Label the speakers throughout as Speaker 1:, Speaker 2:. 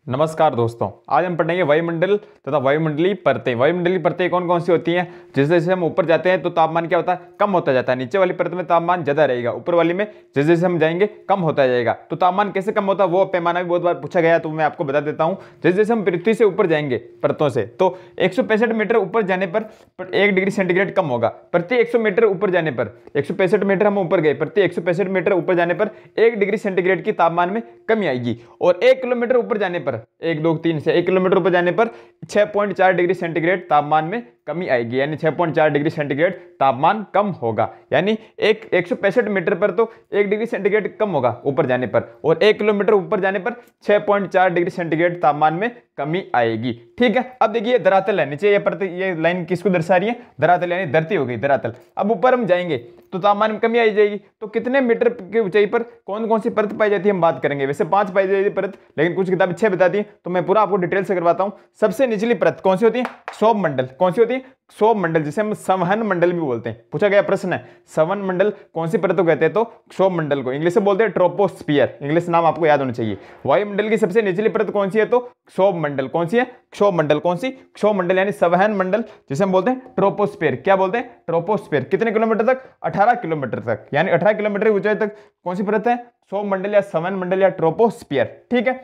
Speaker 1: नमस्कार दोस्तों, आज हम पढ़ेंगे वायुमंडल तथा वायुमंडलीय परतें। वायुमंडलीय परतें कौन कौन सी होती हैं? जैसे जैसे हम ऊपर जाते हैं तो तापमान क्या होता है, कम होता जाता है। नीचे वाली परत में तापमान ज्यादा रहेगा, ऊपर वाली में जैसे जैसे हम जाएंगे कम होता जाएगा। तो तापमान कैसे कम होता है वो पैमाना भी बहुत बार पूछा गया, तो मैं आपको बता देता हूँ। जैसे जैसे हम पृथ्वी से ऊपर जाएंगे परतों से, तो 165 मीटर ऊपर जाने पर 1 डिग्री सेंटीग्रेड कम होगा। प्रति 100 मीटर ऊपर जाने पर, 165 मीटर हम ऊपर गए, प्रति 165 मीटर ऊपर जाने पर 1 डिग्री सेंटीग्रेड की तापमान में कमी आएगी। और 1 किलोमीटर ऊपर जाने पर, 1 2 3 से 1 किलोमीटर ऊपर जाने पर 6.4 डिग्री सेंटीग्रेड तापमान में कमी आएगी, यानी 6.4 डिग्री सेंटीग्रेड तापमान कम होगा। यानी 165 मीटर पर तो 1 डिग्री सेंटीग्रेड कम होगा ऊपर जाने पर, और 1 किलोमीटर ऊपर जाने पर 6.4 डिग्री सेंटीग्रेड तापमान में कमी आएगी। ठीक है, अब देखिए धरातल है नीचे, ये लाइन किसको दर्शा रही है? धरातल, यानी धरती हो गई धरातल। अब ऊपर हम जाएंगे तो तापमान में कमी आ जाएगी। तो कितने मीटर की ऊंचाई पर कौन कौन सी परत पाई जाती है हम बात करेंगे। वैसे 5 पाई जाती है परत, लेकिन कुछ किताबें 6 बताती है, तो मैं पूरा आपको डिटेल से करवाता हूं। सबसे निचली परत कौन सी होती है? क्षोभ मंडल। कौन सी होती है? क्षोभ मंडल, जिसे हम संवहन मंडल भी बोलते हैं। पूछा गया प्रश्न है, संवहन मंडल कौन सी परत को कहते हैं? तो क्षोभ मंडल को इंग्लिश में बोलते हैं ट्रोपोस्फियर। इंग्लिश नाम आपको याद होना चाहिए। वायुमंडल की सबसे निचली परत कौन सी है? तो क्षोभ मंडल। कौन सी है? क्षोभ मंडल। कौन सी? क्षोभ मंडल, यानी संवहन मंडल, जिसे हम बोलते हैं ट्रोपोस्फियर। क्या बोलते हैं? ट्रोपोस्फियर। कितने किलोमीटर तक? 18 किलोमीटर तक, यानी 18 किलोमीटर की ऊंचाई तक कौन सी परत है? क्षोभ मंडल या संवहन मंडल या ट्रोपोस्फियर। ठीक है,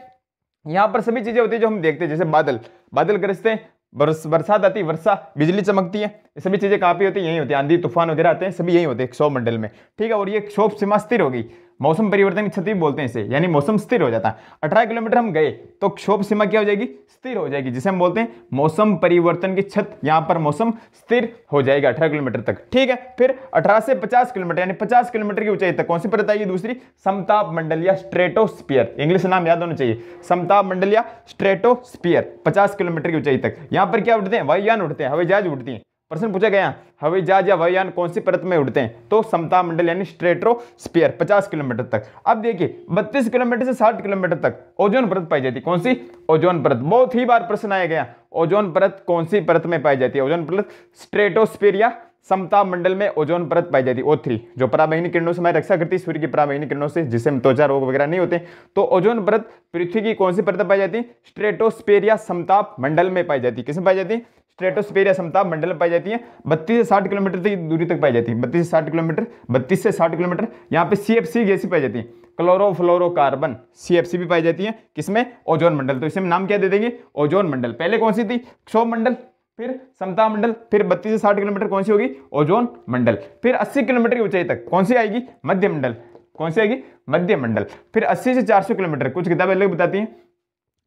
Speaker 1: यहां पर सभी चीजें होती है जो हम देखते हैं, जैसे बादल, बादल गरजते हैं, बरसात आती है, वर्षा, बिजली चमकती है, ये सभी चीजें कहां पे होती है? यही होती है। आंधी तूफान वगैरह आते हैं, सभी यही होते हैं क्षोभ मंडल में। ठीक है, और ये क्षोभ सीमा स्थिर होगी। मौसम परिवर्तन की क्षति बोलते हैं इसे, यानी मौसम स्थिर हो जाता है। 18 किलोमीटर हम गए तो क्षोभ सीमा क्या हो जाएगी? स्थिर हो जाएगी, जिसे हम बोलते हैं मौसम परिवर्तन की छत। यहां पर मौसम स्थिर हो जाएगा 18 किलोमीटर तक। ठीक है, फिर 18 से 50 किलोमीटर, यानी 50 किलोमीटर की ऊंचाई तक कौन सी परत आएगी? दूसरी समताप मंडल या स्ट्रेटोस्फियर। इंग्लिश नाम याद होना चाहिए, समताप मंडल या स्ट्रेटोस्फियर। 50 किलोमीटर की ऊंचाई तक यहां पर क्या उड़ते हैं? वायुयान उड़ते हैं, हवाई जहाज उड़ती हैं। प्रश्न पूछा गया, हवाई जहाज या वायुयान कौन सी परत में उड़ते हैं? तो समताप मंडल यानी स्ट्रेटोस्फियर, 50 किलोमीटर तक। अब देखिए 32 किलोमीटर से 60 किलोमीटर तक ओजोन परत पाई जाती है। कौन सी? ओजोन परत। बहुत ही बार प्रश्न आया गया, ओजोन परत कौन सी परत में पाई जाती है? ओजोन परत स्ट्रेटोस्फियर या समताप मंडल में ओजोन परत पाई जाती है, O3, जो पराबैंगनी किरणों से हमारी रक्षा करती है, सूर्य की पराबैंगनी किरणों से, जिससे त्वचा रोग वगैरह नहीं होते। तो ओजोन परत पृथ्वी की कौन सी परत पाई जाती है? स्ट्रेटोस्फियर या समताप मंडल में पाई जाती है। किसमें पाई जाती है? स्ट्रेटोस्फियर या समताप मंडल में पाई जाती है। 32 से 60 किलोमीटर की दूरी तक पाई जाती है। 32 से 60 किलोमीटर, 32 से 60 किलोमीटर। यहाँ पे CFC गैस पाई जाती है, क्लोरोफ्लोरोकार्बन, CFC भी पाई जाती है। किसमें? ओजोन मंडल। तो इसे हम नाम क्या दे देंगे? ओजोन मंडल। पहले कौन सी थी? क्षोभ मंडल, फिर समताप मंडल, फिर 32 से 60 किलोमीटर कौन सी होगी? ओजोन मंडल। फिर 80 किलोमीटर की ऊंचाई तक कौन सी आएगी? मध्य मंडल। कौन सी आएगी? मध्य मंडल। फिर 80 से 400 किलोमीटर, कुछ किताबें अलग बताती हैं,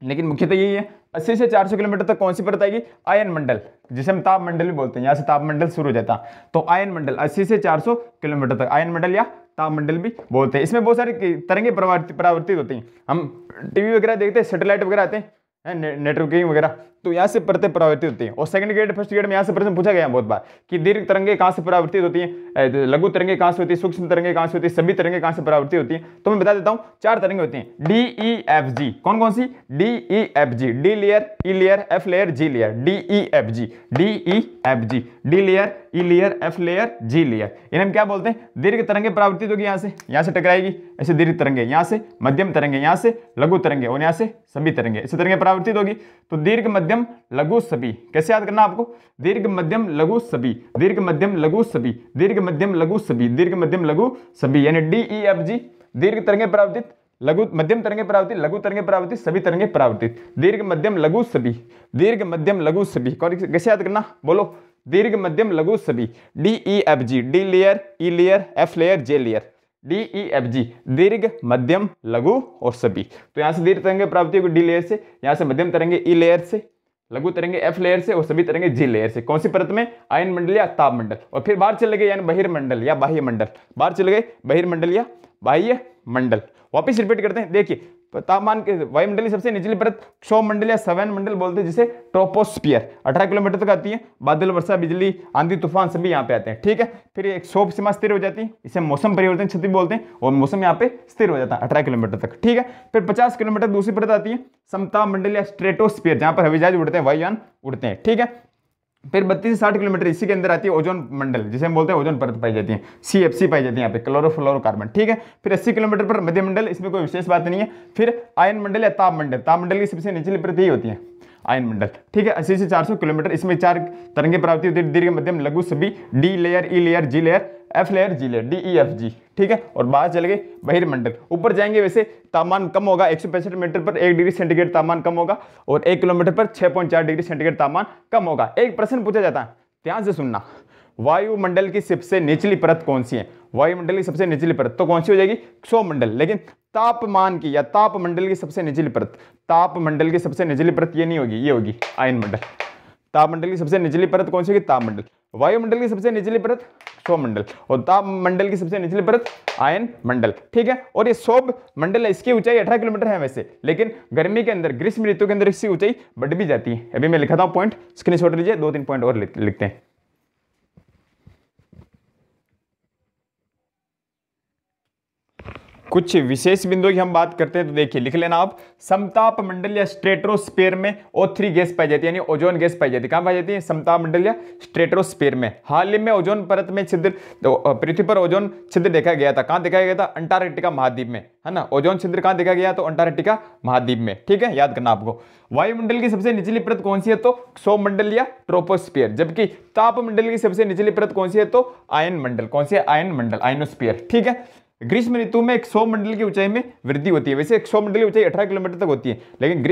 Speaker 1: लेकिन मुख्यतः यही है। 80 से 400 किलोमीटर तक कौन सी परत आएगी? आयन मंडल, जिसे हम ताप मंडल भी बोलते हैं। यहाँ से ताप मंडल शुरू हो जाता है, तो आयन मंडल 80 से 400 किलोमीटर तक आयन मंडल या ताप मंडल भी बोलते हैं। इसमें बहुत सारी तरंगे परावर्तित होती हैं। हम टीवी वगैरह देखते हैं, सैटेलाइट वगैरह आते हैं, नेटवर्किंग वगैरह, तो यहाँ से परतें परावर्तित होती हैं। और सेकंड ग्रेड फर्स्ट ग्रेड में यहाँ से प्रश्न पूछा गया बहुत बार कि दीर्घ तरंगे कहाँ से परावर्तित होती हैं, लघु तरंगे कहाँ से होती है, सूक्ष्म तरंगे कहाँ से होती है, सभी तरंगे कहाँ से परावर्तित होती हैं। तो मैं बता देता हूँ, 4 तरंगे होती हैं, DEFG। कौन कौन सी? DEFG, D layer, E layer, F layer, G layer. DEFG, DEFG, D layer, E layer, F layer, G layer. इन्हें हम क्या बोलते हैं? दीर्घ तरंगे परावर्तित होगी, यहाँ से टकराएगी, ऐसे दीर्घ तरंगे, यहाँ से मध्यम तरंगे, यहाँ से लघु तरंगे, और यहाँ से सभी तरंगे, ऐसे तरंगे परावर्तित होगी। तो दीर्घ मध्यम लघु सभी, कैसे याद करना आपको? दीर्घ मध्यम लघु सभी, दीर्घ मध्यम लघु सभी, दीर्घ मध्यम लघु सभी, दीर्घ मध्यम लघु सभी, यानी DEFG। दीर्घ तरंगे परावर्तित, लघु मध्यम तरंगे परावर्तित, लघु तरंगे परावर्तित, सभी तरंगे परावर्तित, दीर्घ मध्यम लघु सभी, दीर्घ मध्यम लघु सभी। कैसे याद करना? बोलो, दीर्घ मध्यम लघु सभी, DEFG, D layer, E layer, F layer, जे लेयर। DEFG, दीर्घ मध्यम लघु और सभी। तो यहाँ से दीर्घ तरंगे प्राप्ति होगी डी लेयर से, यहाँ से मध्यम तरंगे ई लेयर से, लघु तरंगे एफ लेयर से, और सभी तरंगे जी लेयर से। कौन सी परत में? आयन मंडल या ताप मंडल। और फिर बाहर चले गए, यानी बहिर्मंडल या बाह्य मंडल। बाहर चले गए, बहिर्मंडल या बाह्य मंडल। वापिस रिपीट करते हैं, देखिए तापमान के वायुमंडल की सबसे निचली परत क्षोभ मंडल या संवहन मंडल बोलते हैं, जिसे ट्रोपोस्फियर 18 किलोमीटर तक आती है। बादल, वर्षा, बिजली, आंधी तूफान सभी यहाँ पे आते हैं। ठीक है, फिर एक क्षोभ सीमा स्थिर हो जाती है, इसे मौसम परिवर्तन क्षति बोलते हैं, और मौसम यहाँ पे स्थिर हो जाता है 18 किलोमीटर तक। ठीक है, फिर 50 किलोमीटर दूसरी परत आती है समताप मंडल या स्ट्रेटोस्फियर, जहां पर हवाई जहाज उड़ते हैं, वायुयान उड़ते हैं। ठीक है, फिर 32 से 60 किलोमीटर इसी के अंदर आती है ओजोन मंडल, जिसे हम बोलते हैं ओजोन परत पाई जाती है, CFC पाई जाती है यहाँ पे, क्लोरोफ्लोरोकार्बन, ठीक है। फिर 80 किलोमीटर पर मध्य मंडल, इसमें कोई विशेष बात नहीं है। फिर आयन मंडल या ताप मंडल, ताप मंडल की सबसे निचली परत यही होती है आयन मंडल, ठीक है। 80 से 400 किलोमीटर, इसमें 4 तरंगे प्राप्ति होती है, दीर्घ, मध्यम, लघु सभी, D layer, E layer, G layer, F layer, G layer, DEFG, ठीक है। और बाहर चले गए बहिर्मंडल, ऊपर जाएंगे वैसे तापमान कम होगा, 165 मीटर पर 1 डिग्री सेंटीग्रेड तापमान कम होगा और 1 किलोमीटर पर 6.4 डिग्री सेंटीग्रेड तापमान कम होगा। एक प्रश्न पूछा जाता है, ध्यान से सुनना, वायुमंडल की सबसे निचली परत कौन सी है? वायुमंडल की सबसे निचली परत तो कौन सी हो जाएगी? क्षोमंडल। लेकिन तापमान की या तापमंडल की सबसे निचली परत, तापमंडल की सबसे निचली परत ये नहीं होगी, ये होगी आयन मंडल। तापमंडल की सबसे निचली परत कौन सी होगी? तापमंडल। वायुमंडल की सबसे निचली परत क्षोमंडल और तापमंडल की सबसे निचली परत आयन मंडल, ठीक है। और ये सौभ मंडल है, इसकी ऊंचाई 18 किलोमीटर है वैसे, लेकिन गर्मी के अंदर, ग्रीष्म ऋतु के अंदर इसकी ऊंचाई बढ़ भी जाती है। अभी मैं लिखा हूं पॉइंट, स्क्रीनशॉट लीजिए, 2-3 पॉइंट और लिखते हैं। कुछ विशेष बिंदुओं की हम बात करते हैं तो देखिए, लिख लेना आप, समताप मंडल या स्ट्रेटोस्फीयर में O3 गैस पाई जाती है, यानी ओजोन गैस पाई जाती है। कहां पाई जाती है? समताप मंडल या स्ट्रेटोस्फीयर में। हाल ही में ओजोन परत में छिद्र, तो पृथ्वी पर ओजोन छिद्र देखा गया था। कहां देखा गया था? अंटार्कटिका महाद्वीप में, है ना। ओजोन छिद्र कहां देखा गया? तो अंटार्कटिका महाद्वीप में, ठीक है, याद करना आपको। वायुमंडल की सबसे निचली परत कौन सी है? तो क्षोभमंडल या ट्रोपोस्फीयर। जबकि तापमंडल की सबसे निचली परत कौन सी है? तो आयन मंडल। कौन सी है? आयन मंडल, आयनोस्फीयर, ठीक है। ग्रीष्म ऋतु में क्षोभमंडल की ऊंचाई में वृद्धि होती है। वैसे क्षोभमंडल की ऊंचाई 18 किलोमीटर तक होती है, लेकिन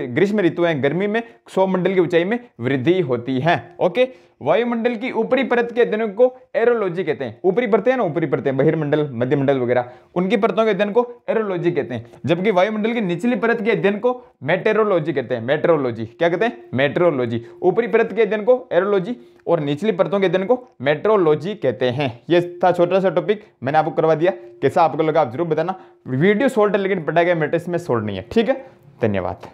Speaker 1: ग्रीष्म ऋतु है, गर्मी में क्षोभमंडल की ऊंचाई में वृद्धि होती है। ओके, वायुमंडल की ऊपरी परत के अध्ययन को एरोलॉजी कहते हैं। ऊपरी परतें हैं ना, ऊपरी परतें, बहिर्मंडल, मध्यमंडल वगैरह, उनकी परतों के अध्ययन को एरोलॉजी कहते हैं। जबकि वायुमंडल की निचली परत के अध्ययन को मेटेरोलॉजी कहते हैं। मेट्रोलॉजी, क्या कहते हैं? मेट्रोलॉजी। ऊपरी परत के अध्ययन को एरोलॉजी और निचली परतों के अध्ययन को मेट्रोलॉजी कहते हैं। ये था छोटा सा टॉपिक, मैंने आपको करवा दिया। कैसा आपको लगा आप जरूर बताना। वीडियो सोल्ट है, लेकिन पढ़ाया गया मैट्रिक्स में सोल्ट नहीं है, ठीक है। धन्यवाद।